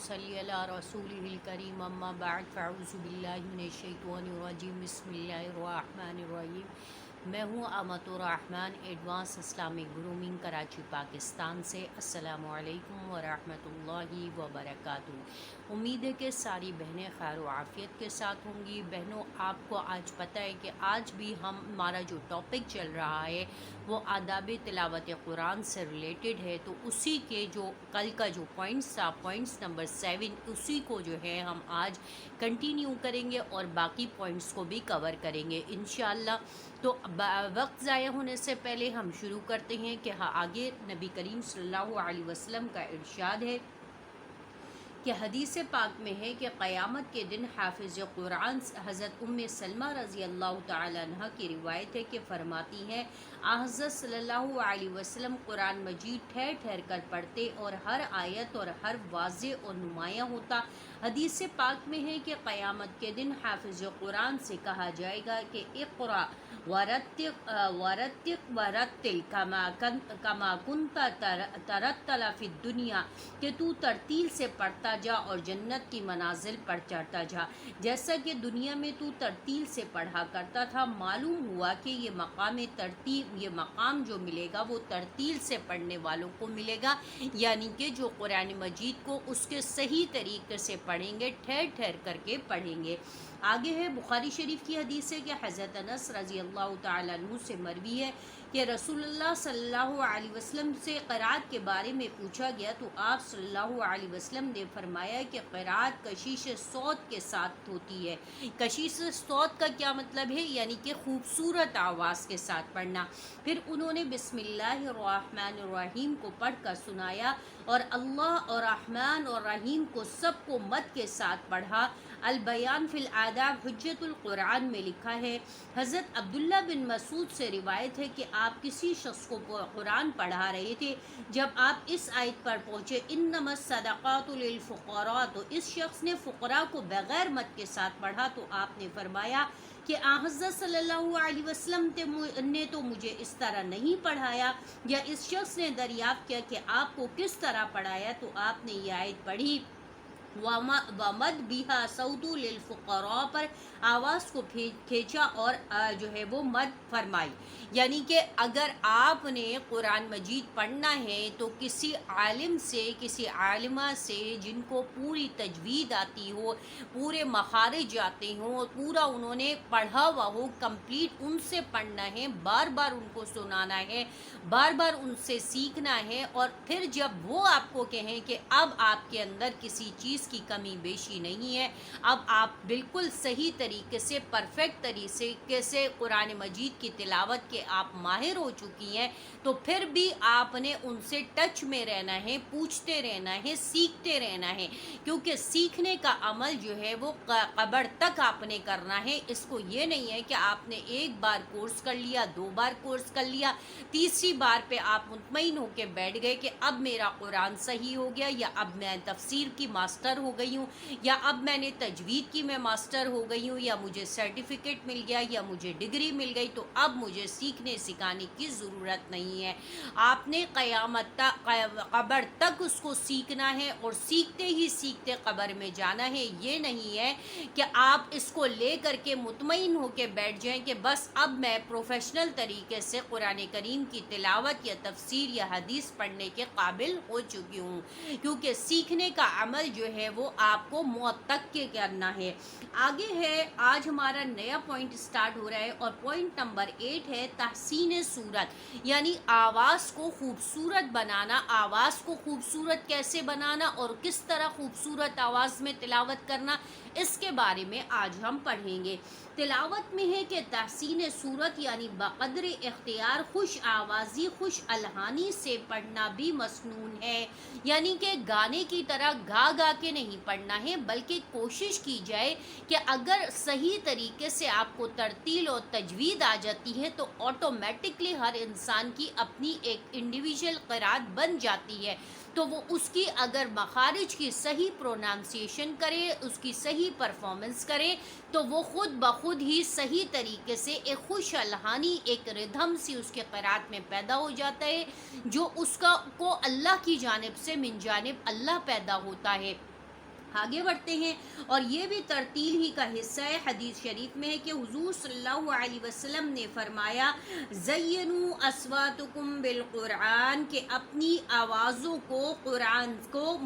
صلی علی رسولہ الکریم اما بعد فاعوذ باللہ من الشیطان الرجیم بسم اللہ الرحمن الرحیم۔ میں ہوں امت الرحمن advance Islamic grooming Karachi Pakistan سے۔ السلام علیکم ورحمۃ اللہ وبرکاتہ۔ امید ہے کہ ساری بہنیں خیر و عافیت کے ساتھ ہوں گی۔ بہنوں، آپ کو آج پتہ ہے کہ آج بھی ہمارا جو ٹاپک چل رہا ہے وہ آداب تلاوت قرآن سے ریلیٹڈ ہے، تو اسی کے جو کل کا جو پوائنٹس تھا، پوائنٹس نمبر 7، اسی کو جو ہے ہم آج کنٹینیو کریں گے اور باقی پوائنٹس کو بھی کور کریں گے انشاءاللہ۔ تو وقت ضائع ہونے سے پہلے ہم شروع کرتے ہیں کہ آگے نبی کریم صلی اللہ علیہ وسلم کا ارشاد ہے کہ حدیث پاک میں ہے کہ قیامت کے دن حافظ قرآن حضرت ام سلمہ رضی اللہ تعالی عنہ کی روایت ہے کہ فرماتی ہیں حضرت صلی اللہ علیہ وسلم قرآن مجید ٹھہر ٹھہر کر پڑھتے اور ہر آیت اور ہر واضح اور نمایاں ہوتا۔ حدیث پاک میں ہے کہ قیامت کے دن حافظ قرآن سے کہا جائے گا کہ اقرأ ورتل کما کنت ترتل فی الدنیا، کہ تو ترتیل سے پڑھتا جا اور جنت کی منازل پر چڑھتا جا جیسا کہ دنیا میں تو ترتیل سے پڑھا کرتا تھا۔ معلوم ہوا کہ یہ مقام جو ملے گا وہ ترتیل سے پڑھنے والوں کو ملے گا، یعنی کہ جو قرآن مجید کو اس کے صحیح طریقے سے پڑھیں گے، ٹھہر ٹھہر کر کے پڑھیں گے۔ آگے ہے بخاری شریف کی حدیث ہے کہ حضرت انس رضی اللہ تعالیٰ عنہ سے مروی ہے کہ رسول اللہ صلی اللہ علیہ وسلم سے قرات کے بارے میں پوچھا گیا تو آپ صلی اللہ علیہ وسلم نے فرمایا کہ قرات کشش صوت کے ساتھ ہوتی ہے۔ کشش صوت کا کیا مطلب ہے؟ یعنی کہ خوبصورت آواز کے ساتھ پڑھنا۔ پھر انہوں نے بسم اللہ الرحمن الرحیم کو پڑھ کر سنایا اور اللہ اور رحمان اور رحیم کو سب کو مد کے ساتھ پڑھا۔ البیان فی الآداب حجت القرآن میں لکھا ہے۔ حضرت عبداللہ بن مسعود سے روایت ہے کہ آپ کسی شخص کو قرآن پڑھا رہے تھے، جب آپ اس آیت پر پہنچے انما الصدقات للفقراء، تو اس شخص نے فقراء کو بغیر مد کے ساتھ پڑھا تو آپ نے فرمایا کہ حضرت صلی اللہ علیہ وسلم نے تو مجھے اس طرح نہیں پڑھایا، یا اس شخص نے دریافت کیا کہ آپ کو کس طرح پڑھایا تو آپ نے یہ آیت پڑھی وَمَدْ بِهَا صَوْتُ لِلْفُقَرَاء، پر آواز کو کھینچا اور جو ہے وہ مد فرمائی۔ یعنی کہ اگر آپ نے قرآن مجید پڑھنا ہے تو کسی عالم سے، کسی عالمہ سے جن کو پوری تجوید آتی ہو، پورے مخارج آتے ہوں، پورا انہوں نے پڑھا ہوا ہو کمپلیٹ، ان سے پڑھنا ہے، بار بار ان کو سنانا ہے، بار بار ان سے سیکھنا ہے، اور پھر جب وہ آپ کو کہیں کہ اب آپ کے اندر کسی چیز کی کمی بیشی نہیں ہے، اب آپ بالکل صحیح طریقے سے، پرفیکٹ طریقے سے قرآن مجید کی تلاوت کے آپ ماہر ہو چکی ہیں، تو پھر بھی آپ نے ان سے ٹچ میں رہنا ہے، پوچھتے رہنا ہے، سیکھتے رہنا ہے، کیونکہ سیکھنے کا عمل جو ہے وہ قبر تک آپ نے کرنا ہے۔ اس کو یہ نہیں ہے کہ آپ نے ایک بار کورس کر لیا، 2 بار کورس کر لیا، تیسری بار پہ آپ مطمئن ہو کے بیٹھ گئے کہ اب میرا قرآن صحیح ہو گیا، یا اب میں تفسیر کی ماسٹر ہو گئی ہوں، یا اب میں نے تجوید کی میں ماسٹر ہو گئی ہوں، یا مجھے سرٹیفکیٹ مل گیا، یا مجھے ڈگری مل گئی، تو اب مجھے سیکھنے سکھانے کی ضرورت نہیں ہے۔ آپ نے قیامت تک، قبر تک اس کو سیکھنا ہے، اور سیکھتے ہی سیکھتے قبر میں جانا ہے۔ یہ نہیں ہے کہ آپ اس کو لے کر کے مطمئن ہو کے بیٹھ جائیں کہ بس اب میں پروفیشنل طریقے سے قرآن کریم کی تلاوت یا تفسیر یا حدیث پڑھنے کے قابل ہو چکی ہوں، کیونکہ سیکھنے کا عمل جو ہے وہ آپ کو موت تک کے کرنا ہے۔ آگے ہے، آج ہمارا نیا پوائنٹ سٹارٹ ہو رہا ہے، اور پوائنٹ نمبر 8 ہے تحسین صورت، یعنی آواز کو خوبصورت بنانا۔ آواز کو خوبصورت کیسے بنانا اور کس طرح خوبصورت آواز میں تلاوت کرنا، اس کے بارے میں آج ہم پڑھیں گے۔ تلاوت میں ہے کہ تحسین صورت یعنی بقدر اختیار خوش آوازی، خوش الحانی سے پڑھنا بھی مسنون ہے، یعنی کہ گانے کی طرح گا گا کے نہیں پڑھنا ہے، بلکہ کوشش کی جائے کہ اگر صحیح طریقے سے آپ کو ترتیل اور تجوید آ جاتی ہے تو آٹومیٹکلی ہر انسان کی اپنی ایک انڈیویجول قرات بن جاتی ہے، تو وہ اس کی اگر مخارج کی صحیح پروننسیشن کرے، اس کی صحیح پرفارمنس کرے، تو وہ خود بخود ہی صحیح طریقے سے ایک خوش الحانی، ایک ردھم سی اس کے قرات میں پیدا ہو جاتا ہے، جو اس کو اللہ کی جانب سے، من جانب اللہ پیدا ہوتا ہے۔ آگے بڑھتے ہیں، اور یہ بھی ترتیل ہی کا حصہ ہے۔ حدیث شریف میں ہے کہ حضور صلی اللہ علیہ وسلم نے فرمایا زینوا اصواتکم بالقرآن، کہ اپنی آوازوں کو قرآن کو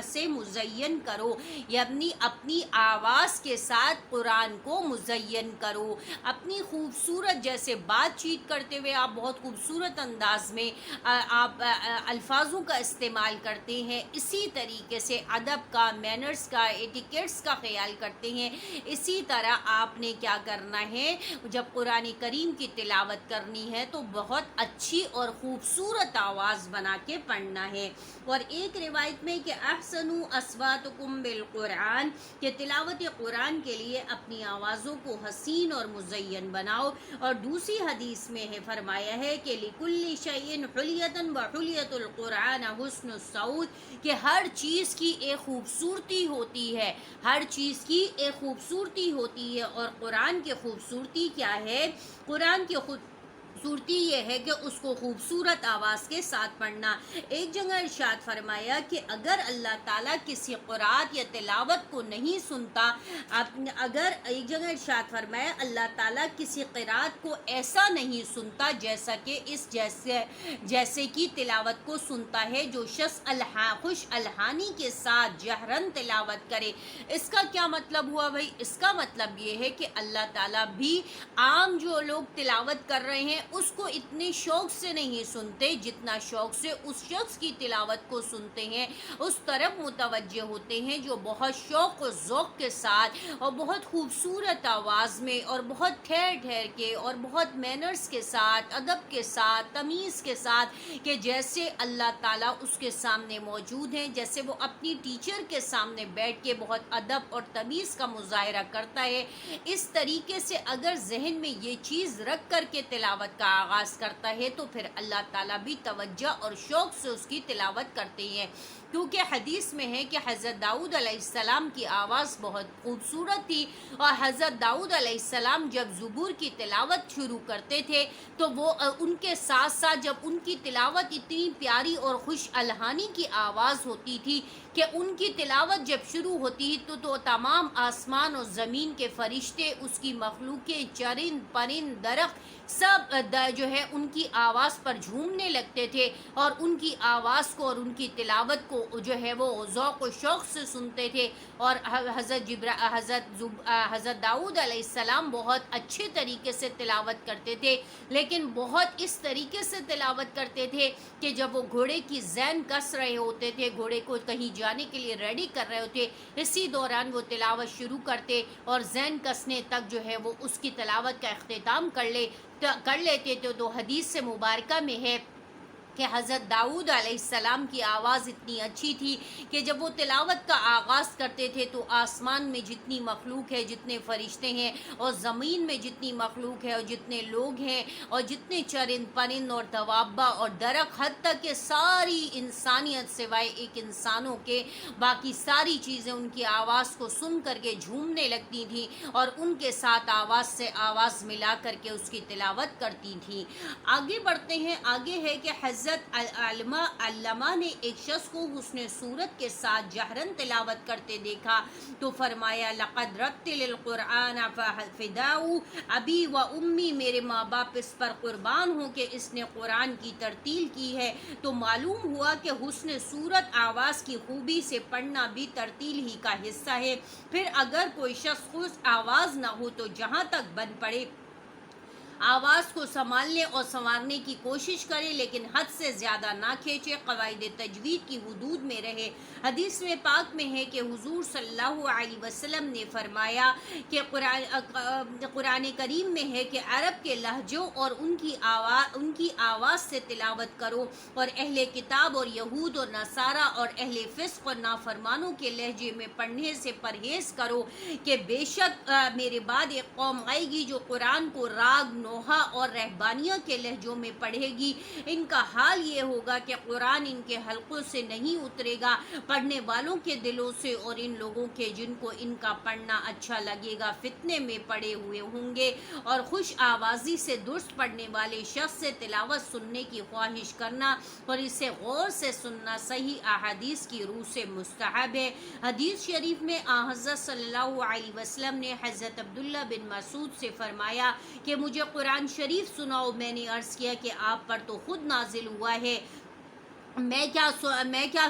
سے مزین کرو، یا اپنی آواز کے ساتھ قرآن کو مزین کرو۔ اپنی خوبصورت، جیسے بات چیت کرتے ہوئے آپ بہت خوبصورت انداز میں آپ الفاظوں کا استعمال کرتے ہیں، اسی طریقے سے ادب کا، مینرز کا، ایٹیکیٹس کا خیال کرتے ہیں، اسی طرح آپ نے کیا کرنا ہے، جب قرآن کریم کی تلاوت کرنی ہے تو بہت اچھی اور خوبصورت آواز بنا کے پڑھنا ہے۔ اور ایک روایت میں کہ احسنوا اصواتکم بالقرآن، کہ تلاوت قرآن کے لیے اپنی آوازوں کو حسین اور مزین بناؤ۔ اور دوسری حدیث میں ہے فرمایا ہے کہ لکل شیء حلیۃ وحلیۃ القرآن حسن الصوت، کہ ہر چیز کی ایک خوبصورتی ہوتی ہے، ہر چیز کی ایک خوبصورتی ہوتی ہے، اور قرآن کی خوبصورتی کیا ہے؟ قرآن کی خوبصورتی یہ ہے کہ اس کو خوبصورت آواز کے ساتھ پڑھنا۔ ایک جگہ ارشاد فرمایا کہ اگر اللہ تعالیٰ کسی قرآت یا تلاوت کو نہیں سنتا، اگر ایک جگہ ارشاد فرمایا اللہ تعالیٰ کسی قرآت کو ایسا نہیں سنتا جیسا کہ جیسے کی تلاوت کو سنتا ہے جو شخص خوش الحانی کے ساتھ جہرن تلاوت کرے۔ اس کا کیا مطلب ہوا بھائی؟ اس کا مطلب یہ ہے کہ اللہ تعالیٰ بھی عام جو لوگ تلاوت کر رہے ہیں اس کو اتنے شوق سے نہیں سنتے جتنا شوق سے اس شخص کی تلاوت کو سنتے ہیں، اس طرف متوجہ ہوتے ہیں جو بہت شوق و ذوق کے ساتھ اور بہت خوبصورت آواز میں اور بہت ٹھہر ٹھہر کے اور بہت مینرز کے ساتھ، ادب کے ساتھ، تمیز کے ساتھ، کہ جیسے اللہ تعالیٰ اس کے سامنے موجود ہیں، جیسے وہ اپنی ٹیچر کے سامنے بیٹھ کے بہت ادب اور تمیز کا مظاہرہ کرتا ہے، اس طریقے سے اگر ذہن میں یہ چیز رکھ کر کے تلاوت کا آغاز کرتا ہے تو پھر اللہ تعالیٰ بھی توجہ اور شوق سے اس کی تلاوت کرتے ہیں۔ کیونکہ حدیث میں ہے کہ حضرت داؤد علیہ السلام کی آواز بہت خوبصورت تھی، اور حضرت داؤد علیہ السلام جب زبور کی تلاوت شروع کرتے تھے تو وہ ان کے ساتھ ساتھ جب ان کی تلاوت اتنی پیاری اور خوش الحانی کی آواز ہوتی تھی کہ ان کی تلاوت جب شروع ہوتی تو تمام آسمان اور زمین کے فرشتے، اس کی مخلوقیں، چرند پرند درخت سب جو ہے ان کی آواز پر جھومنے لگتے تھے، اور ان کی آواز کو اور ان کی تلاوت کو جو ہے وہ ذوق و شوق سے سنتے تھے۔ اور حضرت داؤد علیہ السلام بہت اچھے طریقے سے تلاوت کرتے تھے، لیکن بہت اس طریقے سے تلاوت کرتے تھے کہ جب وہ گھوڑے کی زین کس رہے ہوتے تھے، گھوڑے کو کہیں جانے کے لیے ریڈی کر رہے ہوتے، اسی دوران وہ تلاوت شروع کرتے اور زین کسنے تک جو ہے وہ اس کی تلاوت کا اختتام کر لیتے تھے۔ تو حدیث سے مبارکہ میں ہے کہ حضرت داؤد علیہ السلام کی آواز اتنی اچھی تھی کہ جب وہ تلاوت کا آغاز کرتے تھے تو آسمان میں جتنی مخلوق ہے، جتنے فرشتے ہیں، اور زمین میں جتنی مخلوق ہے اور جتنے لوگ ہیں اور جتنے چرند پرند اور دوابہ اور درخت، حتیٰ کہ ساری انسانیت سوائے ایک انسانوں کے باقی ساری چیزیں ان کی آواز کو سن کر کے جھومنے لگتی تھیں اور ان کے ساتھ آواز سے آواز ملا کر کے اس کی تلاوت کرتی تھیں۔ آگے بڑھتے ہیں، آگے ہے کہ حضرت علامہ نے ایک شخص کو حسن صورت کے ساتھ جہرن تلاوت کرتے دیکھا تو فرمایا لقد رتل القرآن فداؤ ابی و امی، میرے ماں باپ اس پر قربان ہوں کہ اس نے قرآن کی ترتیل کی ہے۔ تو معلوم ہوا کہ حسن صورت آواز کی خوبی سے پڑھنا بھی ترتیل ہی کا حصہ ہے۔ پھر اگر کوئی شخص خوش آواز نہ ہو تو جہاں تک بن پڑے آواز کو سنبھالنے اور سنوارنے کی کوشش کرے، لیکن حد سے زیادہ نہ کھینچے، قواعد تجوید کی حدود میں رہے۔ حدیث میں پاک میں ہے کہ حضور صلی اللہ علیہ وسلم نے فرمایا کہ قرآن کریم میں ہے کہ عرب کے لہجوں اور ان کی آواز سے تلاوت کرو، اور اہل کتاب اور یہود اور نصارہ اور اہل فسق اور نافرمانوں کے لہجے میں پڑھنے سے پرہیز کرو، کہ بے شک میرے بعد ایک قوم آئے گی جو قرآن کو راگ روحا اور رہبانیہ کے لہجوں میں پڑھے گی، ان کا حال یہ ہوگا کہ قرآن ان کے حلقوں سے نہیں اترے گا، پڑھنے والوں کے دلوں سے، اور ان لوگوں کے جن کو ان کا پڑھنا اچھا لگے گا فتنے میں پڑے ہوئے ہوں گے۔ اور خوش آوازی سے درست پڑھنے والے شخص سے تلاوت سننے کی خواہش کرنا اور اسے غور سے سننا صحیح احادیث کی روح سے مستحب ہے۔ حدیث شریف میں حضرت صلی اللہ علیہ وسلم نے حضرت عبداللہ بن مسعود سے فرمایا کہ مجھے قرآن شریف سناؤ۔ میں نے عرض کیا کہ آپ پر تو خود نازل ہوا ہے، میں کیا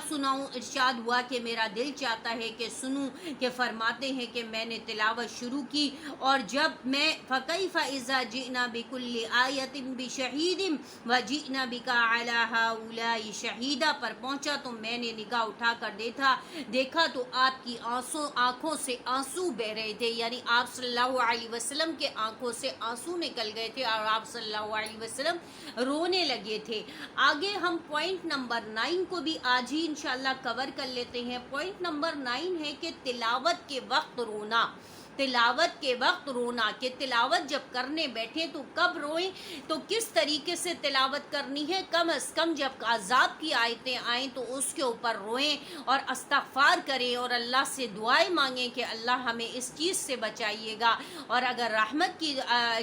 سناؤں؟ ارشاد ہوا کہ میرا دل چاہتا ہے کہ سنوں، کہ فرماتے ہیں کہ میں نے تلاوت شروع کی، اور جب میں فَكَيْفَ إِذَا جِئْنَا بِكُلِّ آيَةٍ بِشَهِيدٍ وَجِئْنَا بِكَ عَلَى هَؤُلَاءِ شَهِيدًا پر پہنچا تو میں نے نگاہ اٹھا کر دیکھا تو آپ کی آنکھوں سے آنسو بہ رہے تھے، یعنی آپ صلی اللہ علیہ وسلم کے آنکھوں سے آنسو نکل گئے تھے اور آپ صلی اللہ علیہ وسلم رونے لگے تھے۔ آگے ہم پوائنٹ نمبر 9 کو بھی آج ہی انشاءاللہ کور کر لیتے ہیں۔ پوائنٹ نمبر 9 ہے کہ تلاوت کے وقت رونا۔ تلاوت کے وقت رونا، کہ تلاوت جب کرنے بیٹھے تو کب روئیں، تو کس طریقے سے تلاوت کرنی ہے؟ کم از کم جب عذاب کی آیتیں آئیں تو اس کے اوپر روئیں اور استغفار کریں اور اللہ سے دعائیں مانگیں کہ اللہ ہمیں اس چیز سے بچائیے گا، اور اگر رحمت کی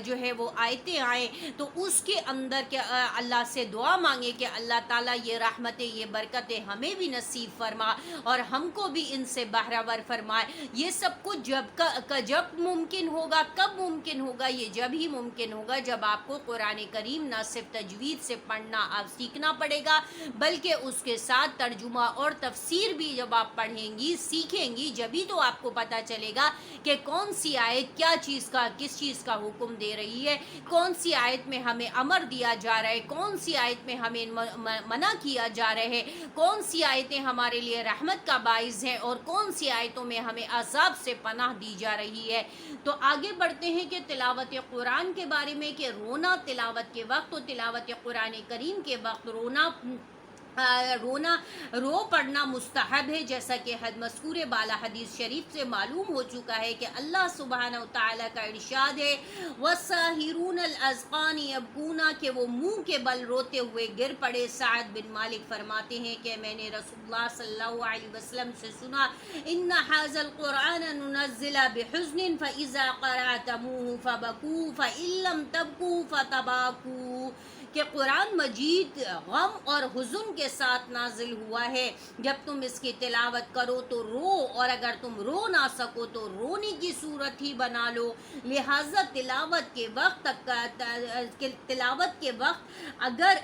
جو ہے وہ آیتیں آئیں تو اس کے اندر کہ اللہ سے دعا مانگیں کہ اللہ تعالیٰ یہ رحمتیں، یہ برکتیں ہمیں بھی نصیب فرما اور ہم کو بھی ان سے بہرہ ور فرمائے۔ یہ سب کچھ جب ممکن ہوگا، کب ممکن ہوگا؟ یہ جب ہی ممکن ہوگا جب آپ کو قرآن کریم نہ صرف تجوید سے پڑھنا آپ سیکھنا پڑے گا، بلکہ اس کے ساتھ ترجمہ اور تفسیر بھی جب آپ پڑھیں گی، سیکھیں گی، جبھی تو آپ کو پتہ چلے گا کہ کون سی آیت کس چیز کا حکم دے رہی ہے، کون سی آیت میں ہمیں امر دیا جا رہا ہے، کون سی آیت میں ہمیں منع کیا جا رہا ہے، کون سی آیتیں ہمارے لیے رحمت کا باعث ہیں اور کون سی آیتوں میں ہمیں عذاب سے پناہ دی جا رہی ہے۔ تو آگے بڑھتے ہیں کہ تلاوت قرآن کے بارے میں، کہ رونا تلاوت کے وقت، تو تلاوت قرآن کریم کے وقت رو پڑھنا مستحب ہے، جیسا کہ مذکور بالا حدیث شریف سے معلوم ہو چکا ہے کہ اللہ سبحانہ وتعالی کا ارشاد ہے وَالسَّاهِرُونَ الْأَذْقَانِ يَبْكُونَ، کہ وہ منہ کے بل روتے ہوئے گر پڑے۔ سعد بن مالک فرماتے ہیں کہ میں نے رسول اللہ صلی اللہ علیہ وسلم سے سنا إِنَّ هَذَا الْقُرْآنَ نُنَزِّلَ بِحُزْنٍ فَإِذَا قَرَأْتَمُوهُ فَبَكُوا فَإِن لَّمْ تَبْكُوا فَتَبَاكُوا، کہ قرآن مجید غم اور حزن کے ساتھ نازل ہوا ہے، جب تم اس کی تلاوت کرو تو رو، اور اگر تم رو نہ سکو تو رونے کی صورت ہی بنا لو۔ لہٰذا تلاوت کے وقت اگر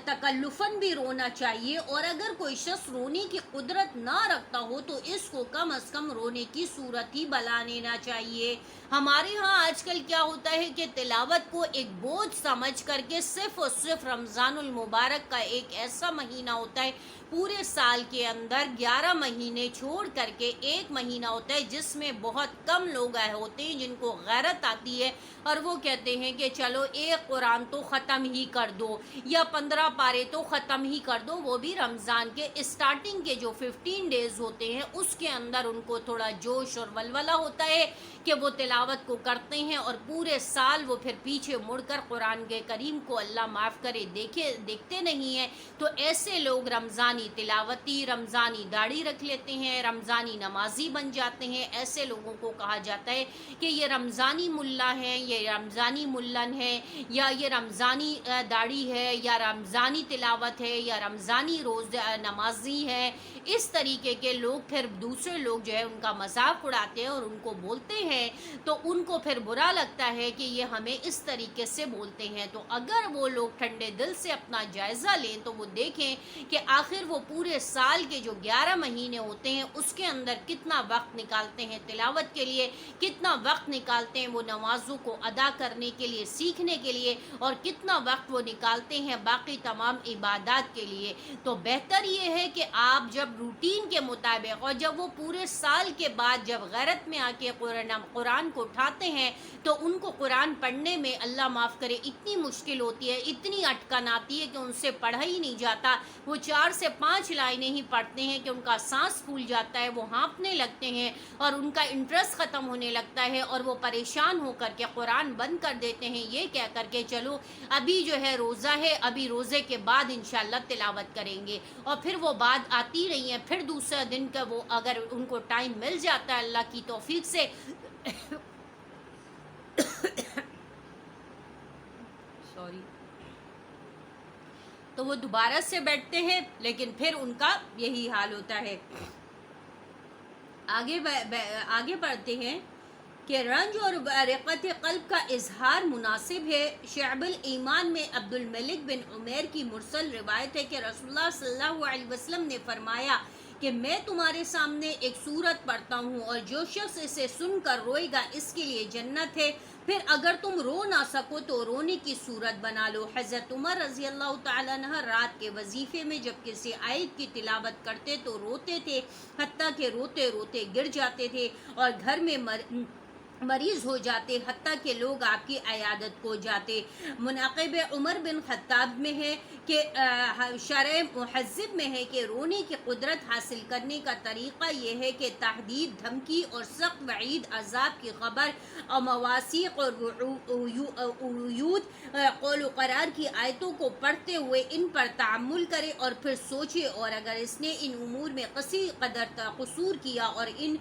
تکلفاً بھی رونا چاہیے، اور اگر کوئی شخص رونے کی قدرت نہ رکھتا ہو تو اس کو کم از کم رونے کی صورت ہی بنا لینا چاہیے۔ ہمارے ہاں آج کل کیا ہوتا ہے کہ تلاوت کو ایک بوجھ سمجھ کر کے صرف اور صرف رمضان المبارک کا ایک ایسا مہینہ ہوتا ہے، پورے سال کے اندر 11 مہینے چھوڑ کر کے ایک مہینہ ہوتا ہے جس میں بہت کم لوگ ہوتے ہیں جن کو غیرت آتی ہے اور وہ کہتے ہیں کہ چلو ایک قرآن تو ختم ہی کر دو یا 15 پارے تو ختم ہی کر دو، وہ بھی رمضان کے اسٹارٹنگ کے جو 15 ڈیز ہوتے ہیں اس کے اندر ان کو تھوڑا جوش اور ولولہ ہوتا ہے کہ وہ تلاوت کو کرتے ہیں، اور پورے سال وہ پھر پیچھے مڑ کر قرآن کے کریم کو اللہ معاف کرے دیکھتے نہیں ہیں۔ تو ایسے لوگ رمضانی تلاوتی، رمضانی داڑھی رکھ لیتے ہیں، رمضانی نمازی بن جاتے ہیں۔ ایسے لوگوں کو کہا جاتا ہے کہ یہ رمضانی ملا ہے، یہ رمضانی ملن ہے، یا یہ رمضانی داڑھی ہے، یا رمضانی تلاوت ہے، یا رمضانی روز نمازی ہے۔ اس طریقے کے لوگ پھر دوسرے لوگ جو ہے ان کا مذاق اڑاتے ہیں اور ان کو بولتے ہیں، تو ان کو پھر برا لگتا ہے کہ یہ ہمیں اس طریقے سے بولتے ہیں۔ تو اگر وہ لوگ ٹھنڈے دل سے اپنا جائزہ لیں تو وہ دیکھیں کہ آخر وہ پورے سال کے جو 11 مہینے ہوتے ہیں اس کے اندر کتنا وقت نکالتے ہیں تلاوت کے لیے، کتنا وقت نکالتے ہیں وہ نمازوں کو ادا کرنے کے لیے، سیکھنے کے لیے، اور کتنا وقت وہ نکالتے ہیں باقی تمام عبادات کے لیے۔ تو بہتر یہ ہے کہ آپ جب روٹین کے مطابق، اور جب وہ پورے سال کے بعد جب غیرت میں آ کے قرآن کو اٹھاتے ہیں تو ان کو قرآن پڑھنے میں اللہ معاف کرے اتنی مشکل ہوتی ہے، اتنی اٹکن آتی ہے کہ ان سے پڑھا ہی نہیں جاتا. وہ 4 سے 5 لائنیں ہی پڑھتے ہیں کہ ان کا سانس پھول جاتا ہے, وہ ہانپنے لگتے ہیں اور ان کا انٹرسٹ ختم ہونے لگتا ہے, اور وہ پریشان ہو کر کے قرآن بند کر دیتے ہیں, یہ کہہ کر کے چلو ابھی جو ہے روزہ ہے, ابھی روزے کے بعد انشاءاللہ تلاوت کریں گے. اور پھر وہ بات آتی رہی ہیں. پھر دوسرا دن کا وہ اگر ان کو ٹائم مل جاتا ہے اللہ کی توفیق سے سوری, تو وہ دوبارہ سے بیٹھتے ہیں, لیکن پھر ان کا یہی حال ہوتا ہے. آگے بڑھتے ہیں کہ رنج اور رقت قلب کا اظہار مناسب ہے. شعب الایمان میں عبد الملک بن عمیر کی مرسل روایت ہے کہ رسول اللہ صلی اللہ علیہ وسلم نے فرمایا کہ میں تمہارے سامنے ایک سورت پڑھتا ہوں, اور جو شخص اسے سن کر روئے گا اس کے لیے جنت ہے. پھر اگر تم رو نہ سکو تو رونے کی صورت بنا لو. حضرت عمر رضی اللہ تعالیٰ عنہ رات کے وظیفے میں جب کسی آیت کی تلاوت کرتے تو روتے تھے, حتیٰ کہ روتے روتے گر جاتے تھے اور گھر میں مریض ہو جاتے, حتیٰ کہ لوگ آپ کی عیادت کو جاتے. مناقب عمر بن خطاب میں ہے کہ شرح محذب میں ہے کہ رونے کی قدرت حاصل کرنے کا طریقہ یہ ہے کہ تحدید, دھمکی اور سخت وعید, عذاب کی خبر اور مواثیق اور وعود, قول و قرار کی آیتوں کو پڑھتے ہوئے ان پر تعمل کرے اور پھر سوچے, اور اگر اس نے ان امور میں کسی قدر قصور کیا اور ان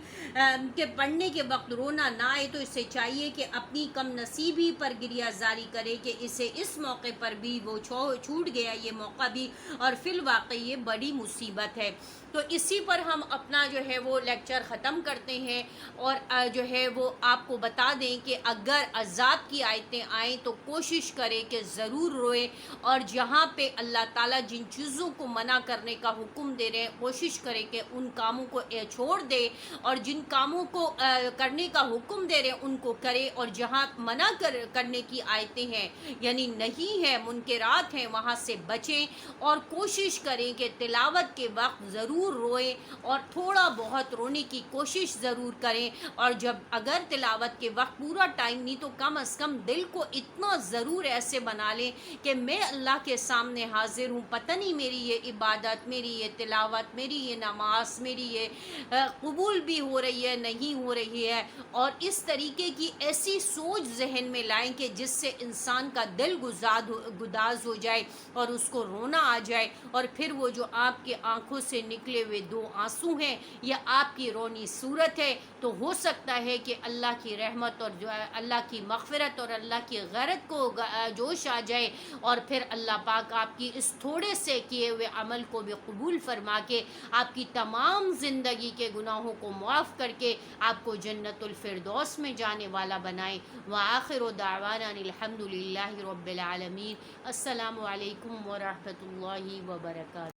کے پڑھنے کے وقت رونا نہ آئے تو اسے چاہیے کہ اپنی کم نصیبی پر گریہ زاری کرے کہ اسے اس موقع پر بھی وہ چھوٹ گیا یہ موقع بھی, اور فی الواقع یہ بڑی مصیبت ہے. تو اسی پر ہم اپنا جو ہے وہ لیکچر ختم کرتے ہیں, اور جو ہے وہ آپ کو بتا دیں کہ اگر عذاب کی آیتیں آئیں تو کوشش کرے کہ ضرور روئے, اور جہاں پہ اللہ تعالیٰ جن چیزوں کو منع کرنے کا حکم دے رہے ہیں کوشش کرے کہ ان کاموں کو چھوڑ دے, اور جن کاموں کو کرنے کا حکم دے رہے ہیں ان کو کرے, اور جہاں منع کرنے کی آیتیں ہیں یعنی نہیں ہے, منکرات ہیں, وہاں سے بچیں, اور کوشش کریں کہ تلاوت کے وقت ضرور روئیں اور تھوڑا بہت رونے کی کوشش ضرور کریں. اور جب اگر تلاوت کے وقت پورا ٹائم نہیں تو کم از کم دل کو اتنا ضرور ایسے بنا لیں کہ میں اللہ کے سامنے حاضر ہوں, پتہ نہیں میری یہ عبادت, میری یہ تلاوت, میری یہ نماز, میری یہ قبول بھی ہو رہی ہے نہیں ہو رہی ہے, اور اس طریقے کی ایسی سوچ ذہن میں لائیں کہ جس سے انسان کا دل گداز ہو جائے اور اس کو رونا آ جائے, اور پھر وہ جو آپ کے آنکھوں سے نکلے ہوئے 2 آنسو ہیں یہ آپ کی رونی صورت ہے. تو ہو سکتا ہے کہ اللہ کی رحمت اور جو ہے اللہ کی مغفرت اور اللہ کی غیرت کو جوش آ جائے, اور پھر اللہ پاک آپ کی اس تھوڑے سے کیے ہوئے عمل کو بھی قبول فرما کے آپ کی تمام زندگی کے گناہوں کو معاف کر کے آپ کو جنت الفردوس میں جانے والا بنائے. وآخر دعوانا الحمد للہ رب العالمین. السلام علیکم ورحمۃ اللہ وبرکاتہ.